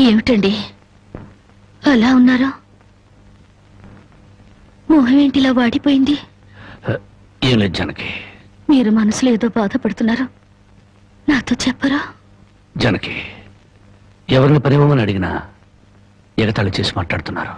ఏమిటండి అలా ఉన్నారా? మొహం ఏంటిలా వాడిపోయింది? ఏం లేదు జనకి. మీరు మనసులో ఏదో బాధపడుతున్నారు, నాతో చెప్పరా? జనకి, ఎవరిని పరిమమని అడిగినా ఎగతాళి చేసి మాట్లాడుతున్నారు.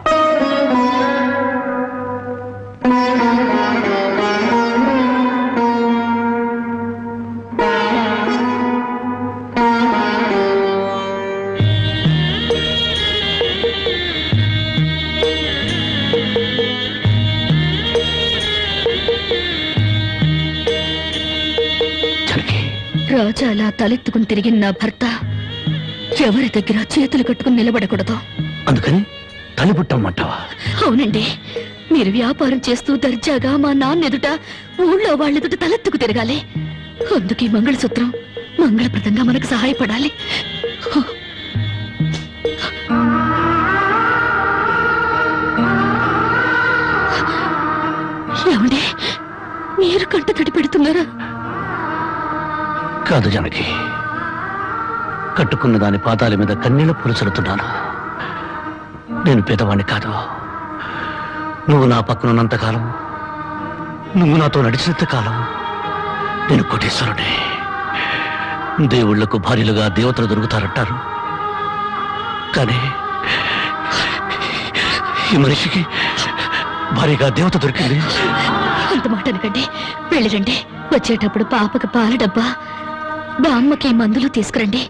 రాజా అలా తలెత్తుకుని తిరిగిన నా భర్త ఎవరి దగ్గర చేతులు కట్టుకుని నిలబడకూడదు. అందుకని తలిపుట్టమ్మంటావా? అవునండి, మీరు వ్యాపారం చేస్తూ దర్జాగా మా నాన్న ఎదుట, ఊళ్ళో వాళ్ళెదుట తలెత్తుకు తిరగాలి. అందుకే మంగళసూత్రం మంగళప్రదంగా మనకు సహాయపడాలి. ఏమండి, మీరు కంట తడి పెడుతున్నారా? కాదు జనకి, కట్టుకున్న దాని పాదాల మీద కన్నీళ్ల పులుసలుతున్నాను. నేను పేదవాణ్ణి కాదు. నువ్వు నా పక్కనున్నంతకాలం, నువ్వు నాతో నడిచినంత కాలం నేను కోటీశ్వరుడే. దేవుళ్లకు భార్యలుగా దేవతలు దొరుకుతారంటారు, కానీ ఈ మనిషికి భార్యగా దేవత దొరికింది. అంత మాట అనకండి, వెళ్ళిరండి. వచ్చేటప్పుడు పాపకి పాల డబ్బా, బామ్మకి మందులు తీసుకురండి.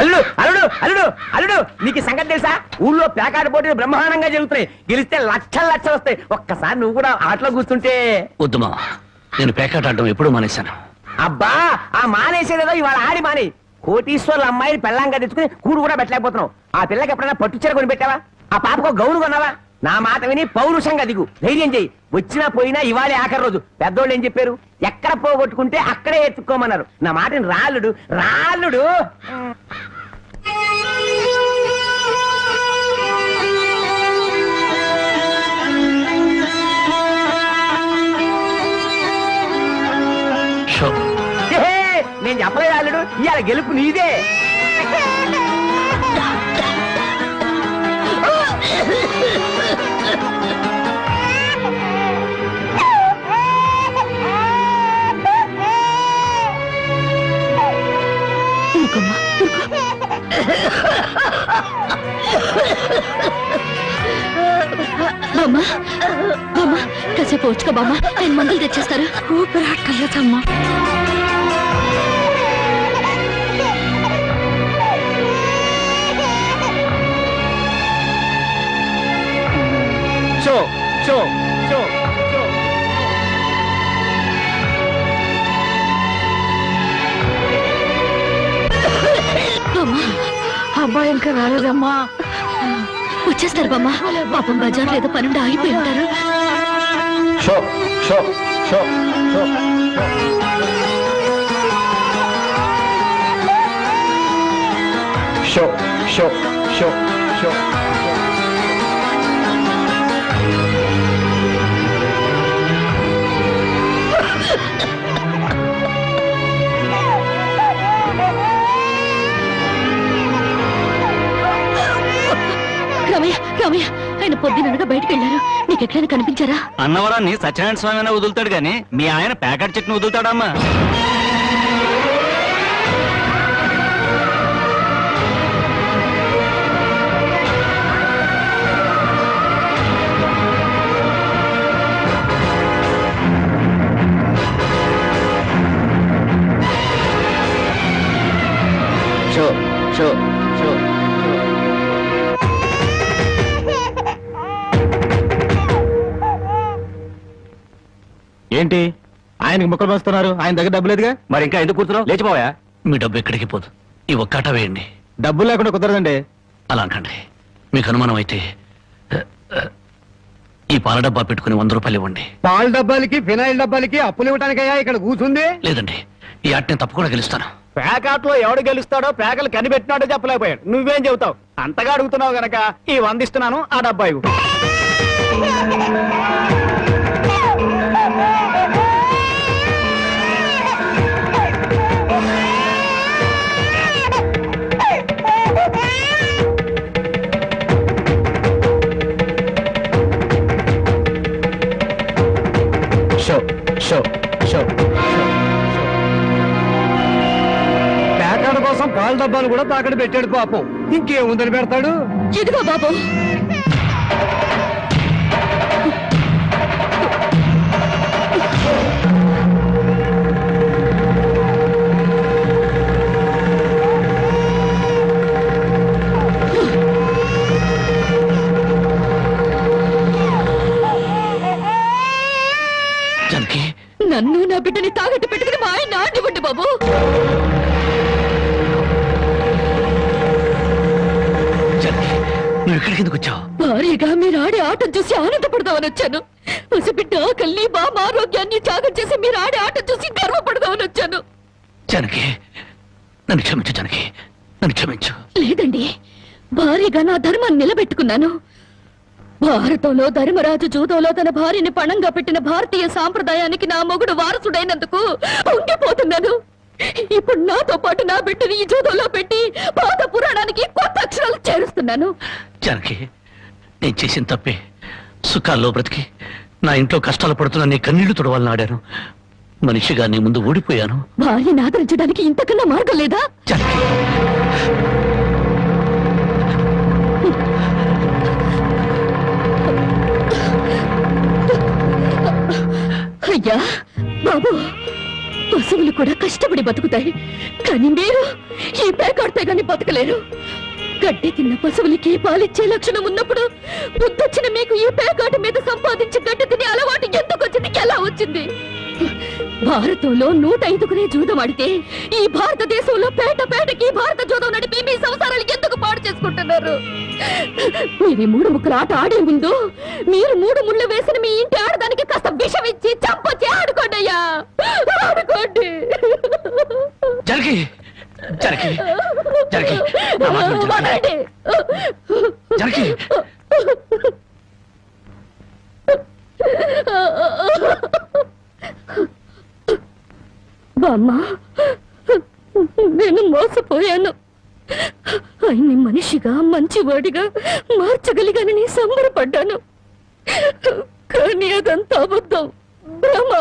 అల్లుడు అల్లుడు అల్లుడు అల్లుడు, నీకు సంగతి తెలుసా? ఊళ్ళో ప్యాకాట పోటీలు బ్రహ్మాండంగా జరుగుతున్నాయి. గెలిస్తే లక్షలు లక్షలు వస్తాయి. ఒక్కసారి నువ్వు కూడా ఆటలో కూర్చుంటే. వద్దుమా, నేను పేకాట ఆడడం ఎప్పుడూ మానేశాను. అబ్బా, ఆ మానేసేదేదో ఇవాళ ఆడి మానే. కోటీశ్వర్ల అమ్మాయిని పెళ్ళంగా తెచ్చుకుని కూడు కూడా పెట్టలేకపోతున్నావు. ఆ పిల్లకి ఎప్పుడైనా పట్టుచీర కొని పెట్టావా? ఆ పాపకు గౌను కొన్నావా? నా మాట విని పౌరుషంగా దిగు, ధైర్యం చెయ్యి. వచ్చినా పోయినా ఇవాళే ఆఖరి రోజు. పెద్దోళ్ళు ఏం చెప్పారు? ఎక్కడ పోగొట్టుకుంటే అక్కడే ఎత్తుక్కోమన్నారు. నా మాటని రాళ్ళుడు రాళ్ళుడు. నేను చెప్పలేదు రాళ్ళుడు, ఇవాళ గెలుపు నీదే. బామ్మా బామ్మా, కాసేపు వచ్చుకో బామ్మా, ఆయన మందులు తెచ్చేస్తారు. ఊపిరాటలేదమ్మా. షో షో షో షో. అబ్బాయి ఇంకా రాలేదమ్మా. వచ్చేస్తారు బామ్మా, పాపం బజార్లో ఏదో పనుండి ఆగిపోయి ఉంటారు. షో షో షో షో షో షో షో షో. రామయ్య రామయ్య, ఆయన పొద్దుననగా బయటకు వెళ్ళారు. నీకెక్కడైనా కనిపించారా? అన్నవరాన్ని సత్యనారాయణ స్వామి వదులుతాడు గాని మీ ఆయన ప్యాకెట్ చెట్టును వదులుతాడమ్మా. షో షో షో. ఏంటి ఆయనకి ముక్కలు పంచుతున్నారు? ఆయన దగ్గర డబ్బు లేదుగా, మరి ఇంకా ఎందుకు కూర్చున్నావు? లేచిపోయా. మీ డబ్బు ఎక్కడికి పోదు, ఈ ఒక్కట వేయండి. డబ్బులు లేకుండా కుదరదండి. అలా అంటండి. మీకు అనుమానం అయితే ఈ పాల డబ్బా పెట్టుకుని 100 రూపాయలు ఇవ్వండి. పాల డబ్బాలకి ఫినాయిల్ డబ్బాలకి అప్పులు ఇవ్వడానికయ్యా ఇక్కడ కూర్చుంది? లేదండి, ఈ ఆట నేను తప్పకుండా గెలుస్తాను. ప్యాకాట్లో ఎవడు గెలుస్తాడో ప్యాకలు కనిపెట్టినాడో చెప్పలేకపోయాడు. నువ్వేం చెబుతావు? అంతగా అడుగుతున్నావు గనక ఈ 100 ఇస్తున్నాను, ఆ డబ్బా ఇవ్వు. షో షో ప్యాకాడ కోసం పాల డబ్బాలు కూడా తాకడ పెట్టాడు పాపం. ఇంకేముందని పెడతాడు? ఇదిగో బాబు, జానకి, నన్ను నా బిడ్డని తాగట్టు పెట్టుకుని మా ఆయన ఆడివ్వండి బాబు. జానకి, నువ్వు ఇక్కడికి ఎందుకు వచ్చావు? భారీగా మీరు ఆడే ఆటం చూసి ఆనందపడదామని వచ్చాను. పసిబిడ్డ ఆకలిని బామ ఆరోగ్యాన్ని త్యాగం చేసి మీరు ఆడే ఆటం చూసి గర్వపడదామని వచ్చాను. జానకి, నన్ను క్షమించు జానకి, నన్ను క్షమించు. లేదండి, భారీగా నా ధర్మాన్ని నిలబెట్టుకున్నాను. భారతంలో ధర్మరాజు జూదంలో తన భార్యని పణంగా పెట్టిన భారతీయ సాంప్రదాయానికి నా మొగుడు వారసుడైనందుకు పొంగిపోతున్నాను. ఇప్పుడు నాతో పాటు నా బిడ్డని ఈ జూదంలో పెట్టి పాత పురాణానికి కొత్త అక్షరాలు చేరుస్తున్నాను. జానకి, నేను చేసిన తప్పే. సుఖాల్లో బ్రతికి నా ఇంట్లో కష్టాలు పడుతున్నా నీ కన్నీళ్లు తుడవాలని ఆడాను. మనిషిగా నీ ముందు ఓడిపోయాను. భార్యని ఆదరించడానికి ఇంతకన్నా మార్గం లేదా? జానకి, అయ్యా బాబు, పశువులు కూడా కష్టపడి బతుకుతాయి, కానీ మీరు ఈ పేకాడితే గాని బతకలేరు. గడ్డి తిన్న పశువులకి పాలిచ్చే లక్షణం ఉన్నప్పుడు బుద్ధొచ్చిన మీకు ఈ పేకాట మీద సంపాదించి గడ్డి తినే అలవాటు ఎందుకు వచ్చింది, ఎలా వచ్చింది? భారతంలో 105 జూదం ఆడితే ఈ భారతదేశంలో పేటకి భారత జూదం నడిపి మీ సంసారాలు ఎందుకు పాడు చేసుకుంటున్నారు? మీరు 3 ముక్కల ఆట ఆడే ముందు మీరు 3 ముళ్ళు వేసిన మీ ఇంటి ఆడదానికి కాస్త విషం ఇచ్చి చంపొచ్చి ఆడుకోండి అయ్యా, ఆడుకోండి. జానకి, జానకి, జానకి, నా మాట విను జానకి. జానకి, బామ్మ, నేను మోసపోయాను. ఆయన్ని మనిషిగా మంచివాడిగా మార్చగలిగానని సంబరపడ్డాను. కానీ అదంతా అబద్ధం, భ్రమ.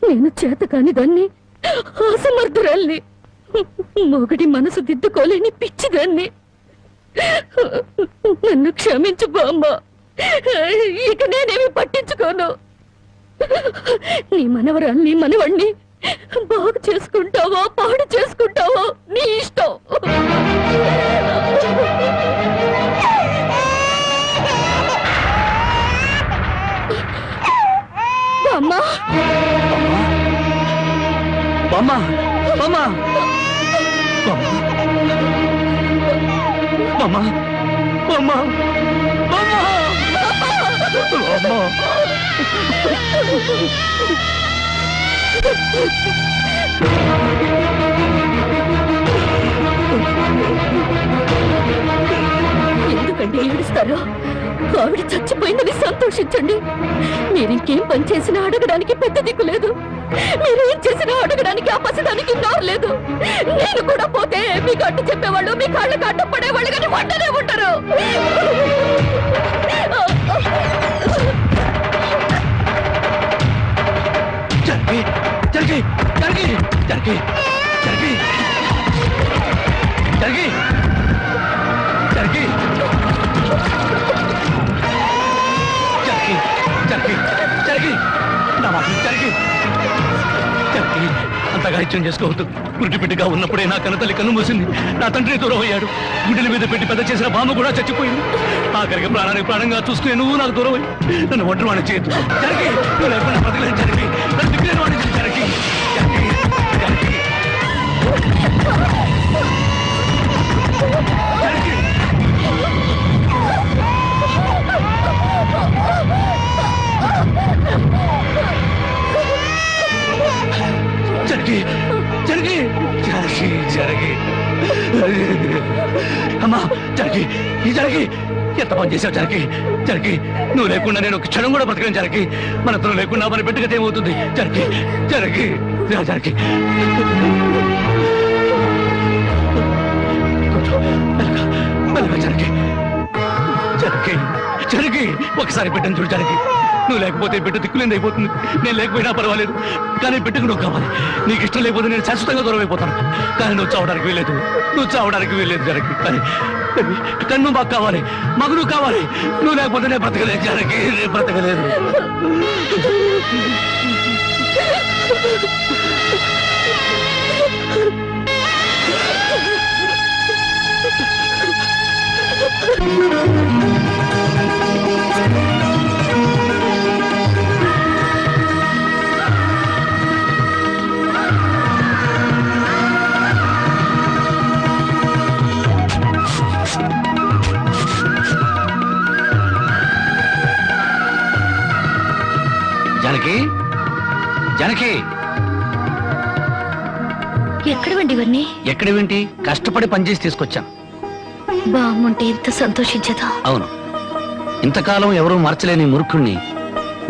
నేను చేతకాని దాన్ని, అసమర్థురాల్ని, మొగడి మనసు దిద్దుకోలేని పిచ్చిదాన్ని. నన్ను క్షమించు బామ్మ, ఇక నేనేమి పట్టించుకోను. నీ మనవరాల్ని మనవణ్ణి బాగు చేసుకుంటావో పాడు చేసుకుంటావో నీ ఇష్టం. అమ్మా, బామ్మ, బామ్మ, బామ్మ, బామ్మ, బామ్మ, బామ్మ. ఎందుకంటే ఏడుస్తారు? ఆవిడ చచ్చిపోయిందని సంతోషించండి. మీరింకేం పని చేసినా అడగడానికి పెద్ద దిక్కు లేదు. మీరేం చేసినా అడగడానికి ఆ పసిదానికి నోరు లేదు. నేను కూడా పోతే మీకు అడ్డు చెప్పేవాళ్ళు, మీ కాళ్ళకి అడ్డు పడేవాళ్ళు కానీ వంటనే ఉంటారు. జానకి, జానకి, జానకి, జానకి, జానకి, జానకి, జానకి, జానకి, జానకి, జానకి, నా మాట విను జానకి. జానకి, అంతగా ఇచ్చం చేసుకోవద్దు. గుడ్డిపెట్టిగా ఉన్నప్పుడే నా కన్నతల్లి కన్ను మూసింది. నా తండ్రి దూరం అయ్యాడు. గుండెల మీద పెట్టి పెద్ద చేసిన బామ్మ కూడా చచ్చిపోయింది. ఆఖరికి ప్రాణానికి ప్రాణంగా చూసుకునే నువ్వు నాకు దూరం అయ్యి నన్ను ఒంటరివాణి చేయొద్దు. జానకి, నువ్వు లేకుండా బ్రతకలేను జానకి. నన్ను దిక్కులేని వాడిని చేయి జానకి. జానకి, జానకి, జానకి. జనకి, జనకి, జనకి, జనకి, అమ్మా, జనకి, ఈ జనకి, ఎంత పని చేసావు జనకి. జనకి, నువ్వు లేకుండా నేను ఒక క్షణం కూడా బ్రతకను జనకి. మనతో లేకుండా మన బిడ్డగత ఏమవుతుంది జనకి. జనకి, జనకి, జనకి, జనకి, జనకి, ఒకసారి బిడ్డను చూడు జనకి. నువ్వు లేకపోతే బిడ్డ దిక్కులేని అయిపోతుంది. నేను లేకపోయినా పర్వాలేదు, కానీ బిడ్డకు నువ్వు కావాలి. నీకు ఇష్టం లేకపోతే నేను శాశ్వతంగా దూరం అయిపోతాను. కానీ నువ్వు చావడానికి వీల్లేదు, నువ్వు చావడానికి వీల్లేదు జనకి. కానీ నువ్వు మాకు కావాలి, మాకు నువ్వు కావాలి. నువ్వు లేకపోతే నేను బ్రతకలేదు జనకి, నేను బ్రతకలేదు. జానకి, జానకి, ఎక్కడవండి ఇవన్నీ? ఎక్కడేంటి? కష్టపడి పనిచేసి తీసుకొచ్చాను. బాగుంటే ఎంత సంతోషించదా? అవును, ఇంతకాలం ఎవరూ మార్చలేని మూర్ఖుణ్ణి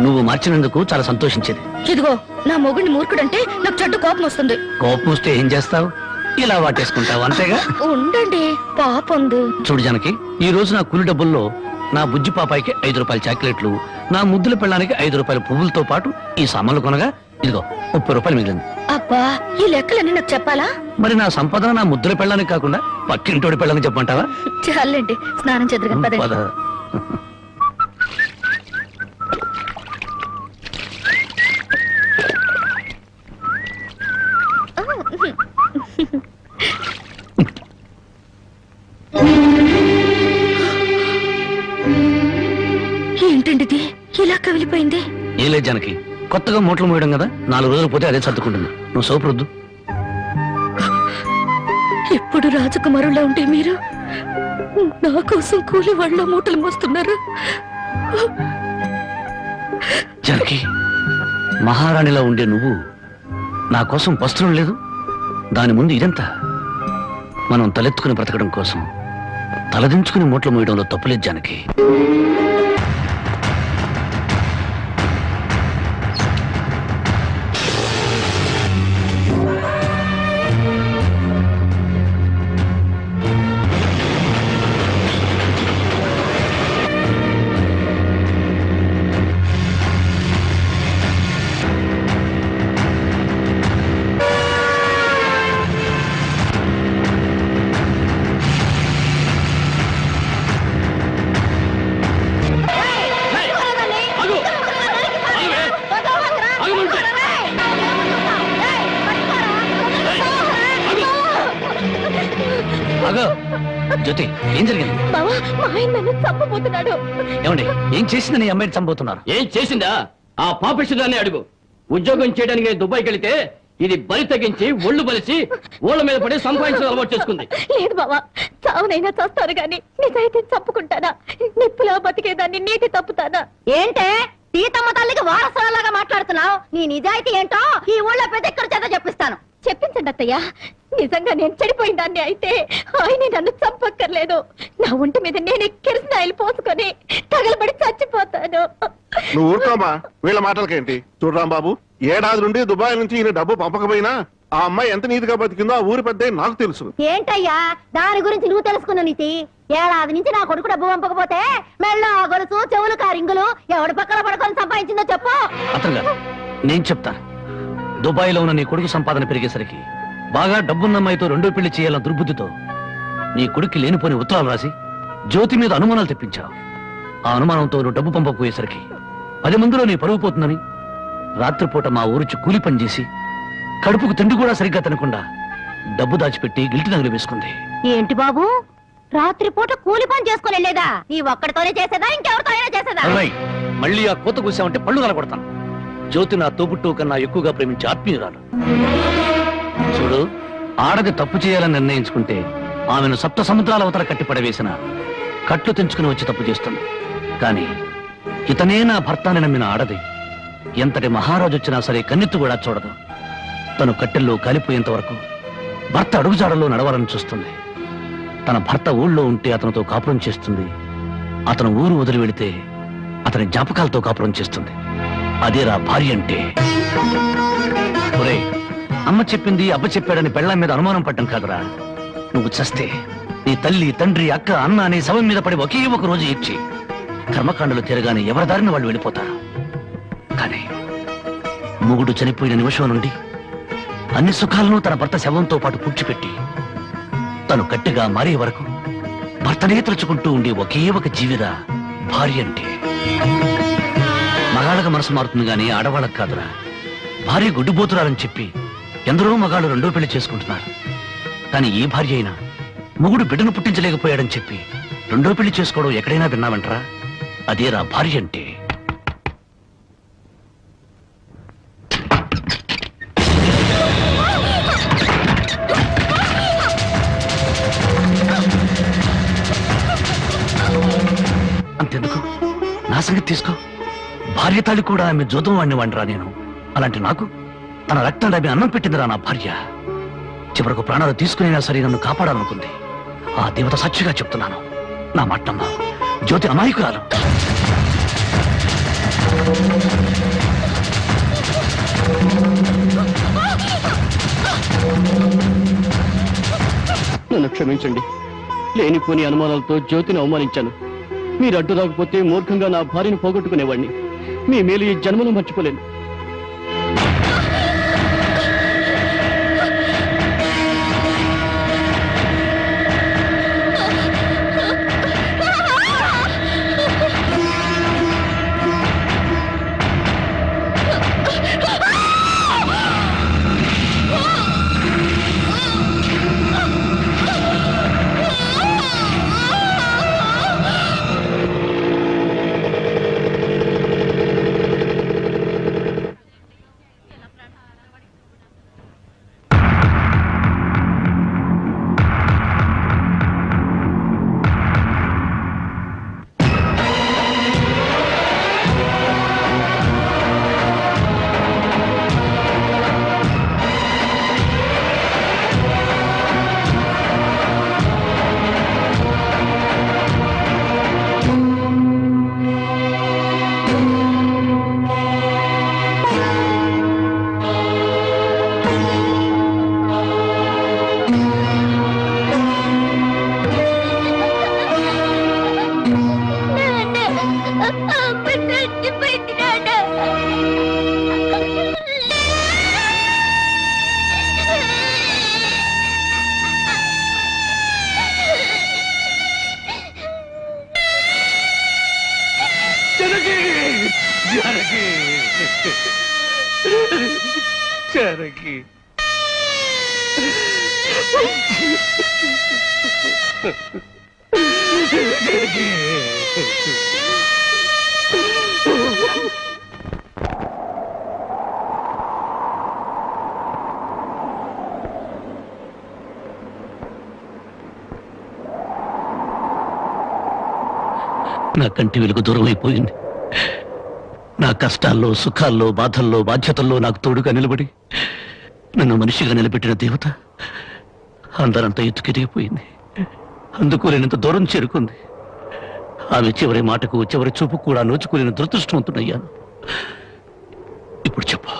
నువ్వు మార్చినందుకు చాలా సంతోషించేది. ఇదిగో, నా మొగుడిని మూర్ఖుడంటే నాకు చెడ్డ కోపం వస్తుంది. కోపం వస్తే ఏం చేస్తావు? ఇలా వాటేసుకుంటావు, అంతేగా? ఉండండి, పాపంది. చూడు జానకి, ఈ రోజు నా కూలి డబ్బుల్లో నా బుజ్జి పాపాయికి 5 రూపాయల చాక్లెట్లు, నా ముద్దుల పెళ్ళానికి 5 రూపాయల పువ్వులతో పాటు ఈ సామాన్లు కొనగా ఇదిగో 30 రూపాయలు మిగిలింది. అబ్బా, ఈ లెక్కలన్నీ నాకు చెప్పాలా? మరి నా సంపాదన నా ముద్దుల పెళ్ళానికి కాకుండా పక్కింటోడి పెళ్ళానికి చెప్పమంటావా? చాలండి, స్నానం చేద్దరు పదండి. పద. ఏంటండి ఇది ఇలా కవిలిపోయింది? ఏ లేదు జానకి, కొత్తగా మూటలు మోయడం కదా, 4 రోజులు పోతే అదే సర్దుకుంటుంది. నువ్వు సోపరొద్దు. ఇప్పుడు రాజకుమారులా ఉంటే మీరు నా కోసం కూలి వాళ్ళ మూటలు మోస్తున్నారు. జానకి, మహారాణిలా ఉండే నువ్వు నా కోసం వస్త్రం లేదు, దాని ముందు ఇదంతా. మనం తలెత్తుకుని బ్రతకడం కోసం తలదించుకుని మూటలు మోయడంలో తప్పులేదు జానకి. జ్యోతి, ఏం జరిగింది? బావా, మా ఆయన నన్ను చంపబోతున్నాడు. ఏమండి, ఏం చేసిందని ఈ అమ్మాయిని చంపుతున్నారు? ఏం చేసిందా? ఆ పాపిష్టిదాన్ని అడుగు. ఉద్యోగం చేయడానికి దుబాయ్కి వెళితే ఇది బలి తగ్గించి ఒళ్ళు బలిసి ఓళ్ళ మీద పడి సంపాదించడం అలవాటు చేసుకుంది. లేదు బావా, చావునైనా చేస్తాను గాని నిజాయితీ చంపుకుంటానా? నిప్పులా బతికేదాన్ని నీటి తప్పుతానా? ఏంటే సీతమ్మ తల్లికి వారసులాగా మాట్లాడుతున్నావు? నీ నిజాయితీ ఏంటో ఈ ఊళ్ళో ప్రతి ఒక్కరి చేత చెప్పిస్తాను. చెప్పించండి అత్తయ్య. నిజంగా నేను చెడిపోయిన దాన్ని అయితే ఆయన నన్ను చంపక్కర్లేదు. నా ఒంటి మీద నేనే కిరసనాయిలు పోసుకొని తగలబడి చచ్చిపోతాను. నువ్వు ఊరుకోమా, వీళ్ళ మాటలకేంటి? చూడరాం బాబు, ఏడాది నుండి దుబాయ్ నుంచి ఈయన డబ్బు పంపకపోయినా ఆ అమ్మాయి ఎంత నీతిగా బతికిందో ఆ ఊరి పెద్ద నాకు తెలుసు. ఏంటయ్యా దాని గురించి నువ్వు తెలుసుకున్న నీతి? ఏడాది నుంచి నా కొడుకు డబ్బు పంపకపోతే మెళ్ళ గొలుసు చెవులు కారింగులు ఎవడి పక్కన పడుకొని సంపాదించిందో చెప్పు. అతను గారు, నేను చెప్తాను. దుబాయ్ లో ఉన్న నీ కొడుకు సంపాదన పెరిగేసరికి బాగా డబ్బున్న అమ్మాయితో 2వ పెళ్లి చేయాలన్న దుర్బుద్ధితో నీ కొడుక్కి లేనిపోని ఉత్తరాలు రాసి జ్యోతి మీద అనుమానాలు తెప్పించావు. ఆ అనుమానంతో నువ్వు డబ్బు పంపకపోయేసరికి 10 మందిలో నీ పరువు పోతుందని రాత్రిపూట మా ఊరుచి కూలి పని చేసి కడుపుకు తిండి కూడా సరిగ్గా తినకుండా డబ్బు దాచిపెట్టి గిల్టి నగలు వేసుకుంది. ఏంటి బాబు, రాత్రిపూట కూలి పని చేసుకుని వెళ్ళేదా? ఈ ఒక్కడితోనే చేసేదా, ఇంకెవరితో అయినా చేసేదా? మళ్ళీ ఆ కోత కూసామంటే పళ్ళు కలగొడతాను. జ్యోతి నా తోబుట్టు కన్నా ఎక్కువగా ప్రేమించే ఆత్మీయురాలు. చూడు, ఆడది తప్పు చేయాలని నిర్ణయించుకుంటే ఆమెను 7 సముద్రాల అవతల కట్టి పడవేసిన కట్లు తెంచుకుని వచ్చి తప్పు చేస్తుంది. కానీ ఇతనే నా భర్త అని నమ్మిన ఆడది ఎంతటి మహారాజు వచ్చినా సరే కన్నెత్తు కూడా చూడదు. తను కట్టెల్లో కాలిపోయేంత వరకు భర్త అడుగుజాడల్లో నడవాలని చూస్తుంది. తన భర్త ఊళ్ళో ఉంటే అతనితో కాపురం చేస్తుంది. అతను ఊరు వదిలి వెళితే అతని జ్ఞాపకాలతో కాపురం చేస్తుంది. అదేరా భార్య అంటే. ఒరేయ్, అమ్మ చెప్పింది అబ్బ చెప్పాడని పెళ్ళాం మీద అనుమానం పడ్డం కాదురా. నువ్వు చస్తే నీ తల్లి, తండ్రి, అక్క, అన్న అనే శవం మీద పడి ఒకే ఒక రోజు ఇచ్చి కర్మకాండలు తిరగానే ఎవరి దారిని వాళ్ళు వెళ్ళిపోతారు. కానీ మొగుడు చనిపోయిన నిమిషం నుండి అన్ని సుఖాలను తన భర్త శవంతో పాటు పూడ్చిపెట్టి తను గట్టిగా మారే వరకు భర్తనే తలుచుకుంటూ ఉండే ఒకే ఒక జీవిరా భార్య అంటే. మగాళ్ళకి మనసు మారుతుంది గానీ ఆడవాళ్ళకి కాదురా. భార్య గుడ్డుబోతురాలని చెప్పి ఎందరో మగాళ్ళు రెండో పెళ్లి చేసుకుంటున్నారు. కానీ ఏ భార్య అయినా మొగుడు బిడ్డను పుట్టించలేకపోయాడని చెప్పి రెండో పెళ్లి చేసుకోవడం ఎక్కడైనా విన్నావంటరా? అదేరా భార్య అంటే. అంతెందుకు, నా సంగతి తీసుకో. భార్య తాళి కూడా ఆమె జోదం వాడిని వాడిరా నేను. అలాంటి నాకు తన రక్తం ఆమె అన్నం పెట్టిందిరా నా భార్య. చివరకు ప్రాణాలు తీసుకునేనా సరే నన్ను కాపాడాలనుకుంది. ఆ దేవత సాక్షిగా చెప్తున్నాను, నా మాటమ్మ జ్యోతి అమాయకురాలు. నన్ను క్షమించండి. లేనిపోని అనుమానాలతో జ్యోతిని అవమానించాను. మీరు అడ్డు రాకపోతే మూర్ఖంగా నా భార్యను పోగొట్టుకునేవాడిని. మీ మేలు ఈ జన్మలో మర్చిపోలేను. నా కంటి వెలుగు దూరం అయిపోయింది. నా కష్టాల్లో, సుఖాల్లో, బాధల్లో, బాధ్యతల్లో నాకు తోడుగా నిలబడి నన్ను మనిషిగా నిలబెట్టిన దేవత అందరంతా ఎత్తుకెదిగిపోయింది. అందుకోలేనంత దూరం చేరుకుంది. ఆమె చివరి మాటకు, చివరి చూపు కూడా నోచుకోలేని దురదృష్టవంతుడయ్యాను. ఇప్పుడు చెప్పు,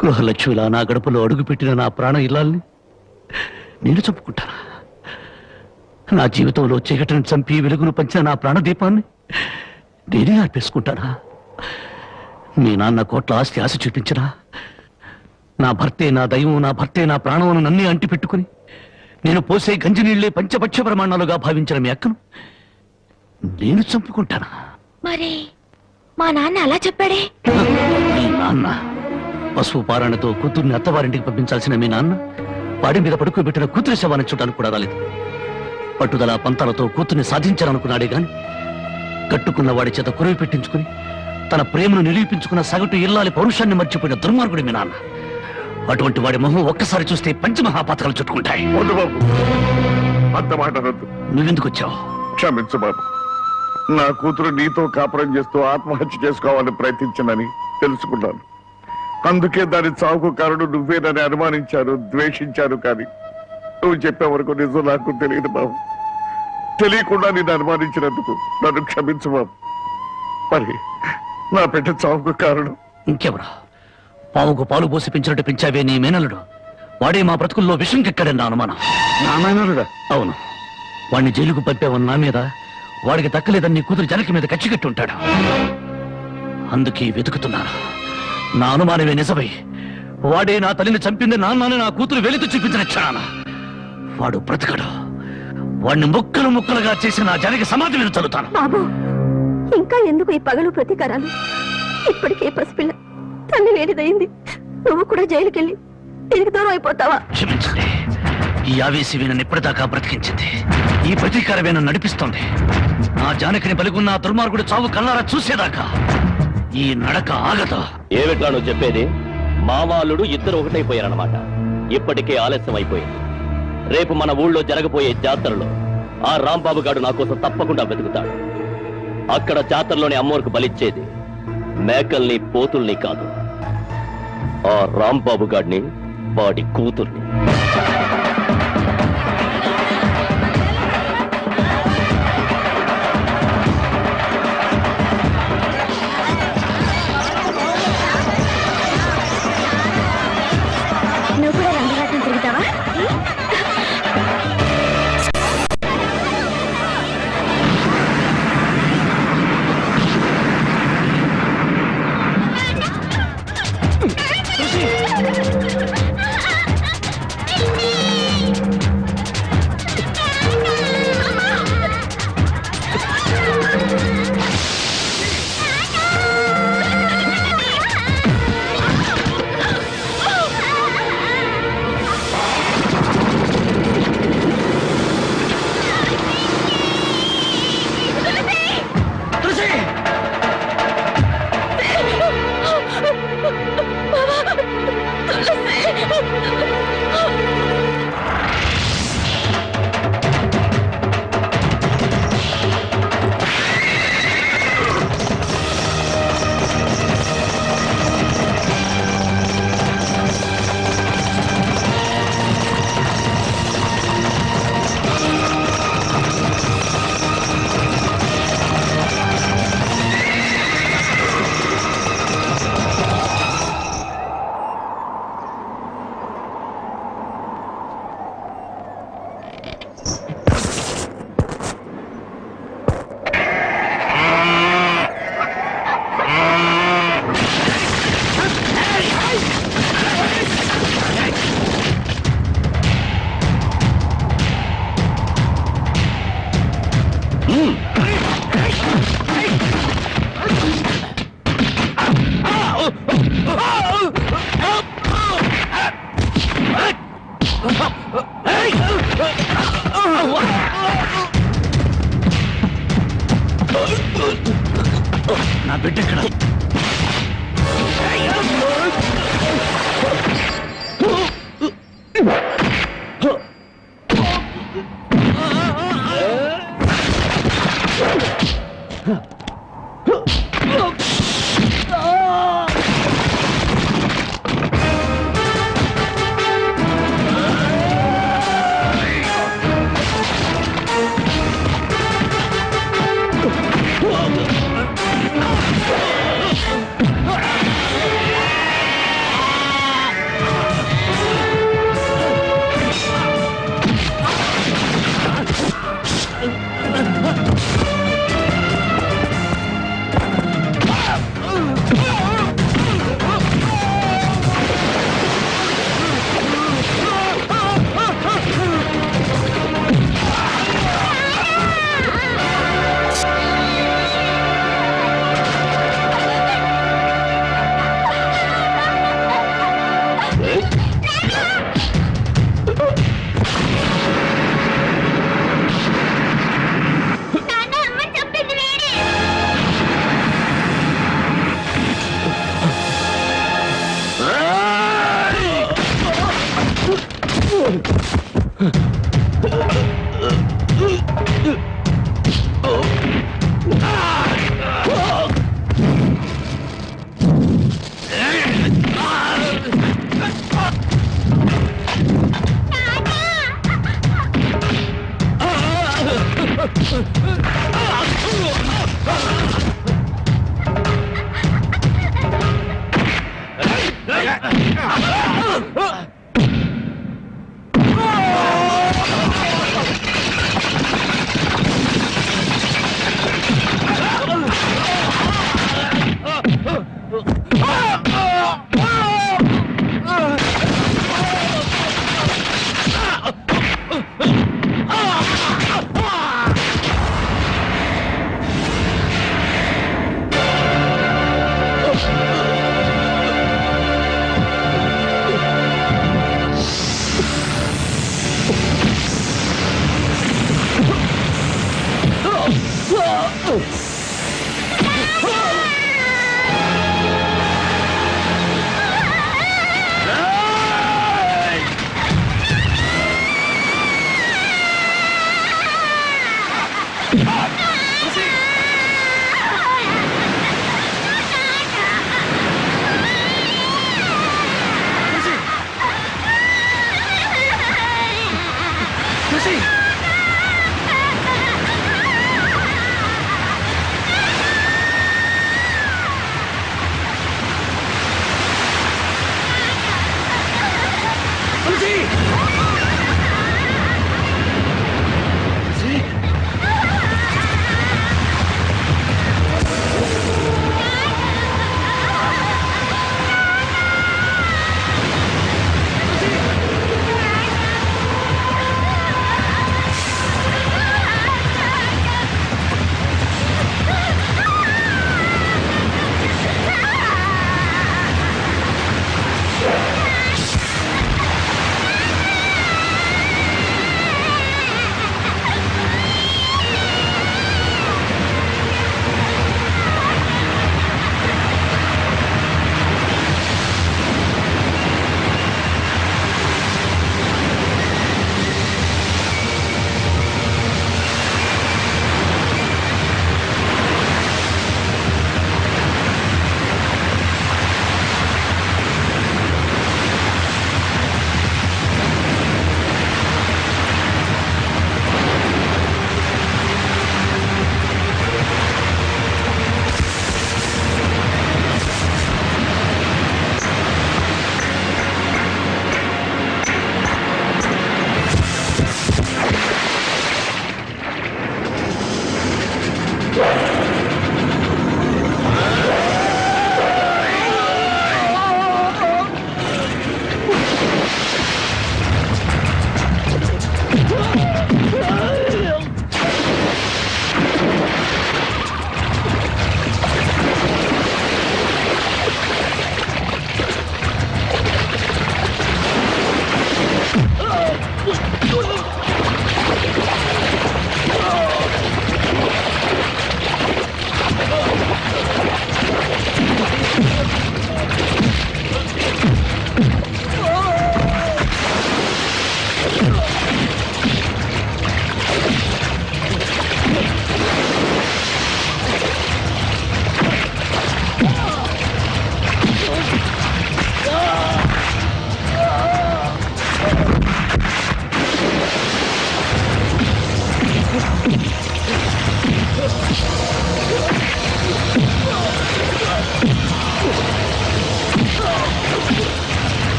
గృహలక్ష్మిలా నా గడపలో అడుగుపెట్టిన నా ప్రాణ ఇల్లాల్ని నేను చంపుకుంటానా? నా జీవితంలో చీకటిని చంపి వెలుగును పంచిన నా ప్రాణదీపాన్ని నేనే ఆర్పేసుకుంటానా? మీ నాన్న కోట్ల ఆస్తి ఆశ చూపించినా నా భర్తే నా దైవం, నా భర్తే నా ప్రాణమును నన్నే అంటి పెట్టుకుని నేను పోసే గంజి నీళ్లే పంచపక్ష ప్రమాణాలుగా భావించిన మీ అక్కను నేను చంపుకుంటానా? మరి మా నాన్న అలా చెప్పాడే. మీ నాన్న పశువు పారాణతో కూతుర్ని అత్తవారింటికి పంపించాల్సిన మీ నాన్న వాడి మీద పడుకోబెట్టిన కూతురి శవాన్ని చూడడానికి కూడా రాలేదు. పట్టుదల పంతాలతో కూతుర్ని సాధించాలనుకున్నాడే గాని కట్టుకున్న వాడి చేత కురవి పెట్టించుకుని తన ప్రేమను నిరూపించుకున్న సగటు ఇల్లాలి పౌరుషాన్ని మర్చిపోయిన దుర్మార్గుడి మీ నాన్న. అటువంటి వాడి మొహం ఒక్కసారి చూస్తే పంచమహాపాతకాలు చుట్టుకుంటాయి. వద్దు బాబు, అంత మాట అనొద్దు. నువ్వెందుకు వచ్చావు? క్షమించు బాబు. నా కూతురు నీతో కాపురం చేస్తూ ఆత్మహత్య చేసుకోవాలని ప్రయత్నించనని తెలుసుకున్నాను. అందుకే దాని చావుకు కారణం నువ్వేనని అనుమానించాను, ద్వేషించాను. కానీ నువ్వు చెప్పే వరకు నిజం నాకు తెలియదు బాబు. తెలియకుండా నేను అనుమానించినందుకు నన్ను క్షమించు బాబు. మరి నా బిడ్డ చావుకు కారణం ఇంకెవరా? పావుకు పాలు పోసి పెంచినట్టు పెంచావే నీ మేనలుడు. వాడే మా బ్రతుకుల్లో విషం కెక్కాడని నా అనుమానం. నా మేనలుడా? అవును. వాడిని జైలుకు పంపావని నా మీద, వాడికి దక్కలేదని నీ కూతురు జనకి మీద కచ్చికట్టి ఉంటాడు. అందుకే వెతుకుతున్నాను. నా అనుమానమే నిజమై వాడే నా తల్లిని చంపింది నాన్నని నా కూతురు వెలితో చూపించిన క్షణాన వాడు బ్రతకడు. వాడిని ముక్కలు ముక్కలుగా చేసి నా జనకి సమాధి మీద చల్లుతాను. బాబు, ఇంకా ఎందుకు ఈ పగలు ప్రతీకారాలు? ఇప్పటికే పసిపిల్ల తల్లి లేనిదయింది. నువ్వు కూడా జైలుకెళ్ళి దీనికి దూరం అయిపోతావా? క్షమించండి. ఈ ఆవేశమే నన్ను ఇప్పటిదాకా బ్రతికించింది. ఈ ప్రతీకారమే నన్ను నడిపిస్తోంది. నా జానకిని బలిగున్న ఆ దుర్మార్గుడు చావు కల్లారా చూసేదాకా ఈ నడక ఆగదు. ఏమిట్లా నువ్వు చెప్పేది? మావాళ్ళుడు ఇద్దరు ఒకటైపోయారన్నమాట. ఇప్పటికే ఆలస్యం అయిపోయింది. రేపు మన ఊళ్ళో జరగబోయే జాతరలో ఆ రాంబాబు గారు నా కోసం తప్పకుండా వెతుకుతాడు. అక్కడ జాతరలోని అమ్మోరికి బలిచ్చేది మేకల్ని పోతుల్ని కాదు, ఆ రాంబాబు గారిని, వాడి కూతుర్ని. నువ్వు కూడా రంగరాటం తిరుగుతావా? నా బిడ్డ ఎక్కడ?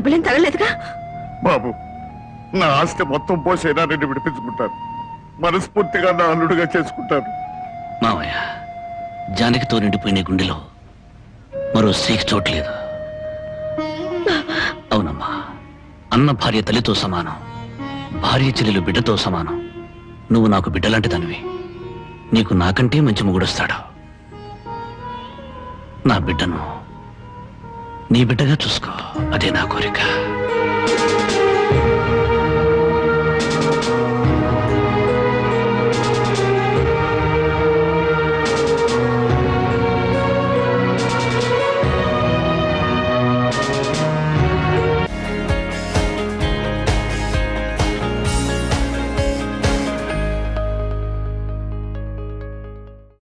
డబ్బులేం తగలేదుగా? బాబు, నా ఆస్తి మొత్తం పోసైనా నేను విడిపించుకుంటాను. మనస్ఫూర్తిగా నా అల్లుడుగా చేసుకుంటాను. మావయ్య, జానకితో నిండిపోయిన గుండెలో మరో స్త్రీకి చోట్లేదు. అవునమ్మా, అన్న భార్య తల్లితో సమానం, భార్య చెల్లెలు బిడ్డతో సమానం. నువ్వు నాకు బిడ్డలాంటి దానివి. నీకు నాకంటే మంచి మొగుడొస్తాడు. నా బిడ్డను నీ బిడ్డగా చూసుకో, అదే నా కోరిక.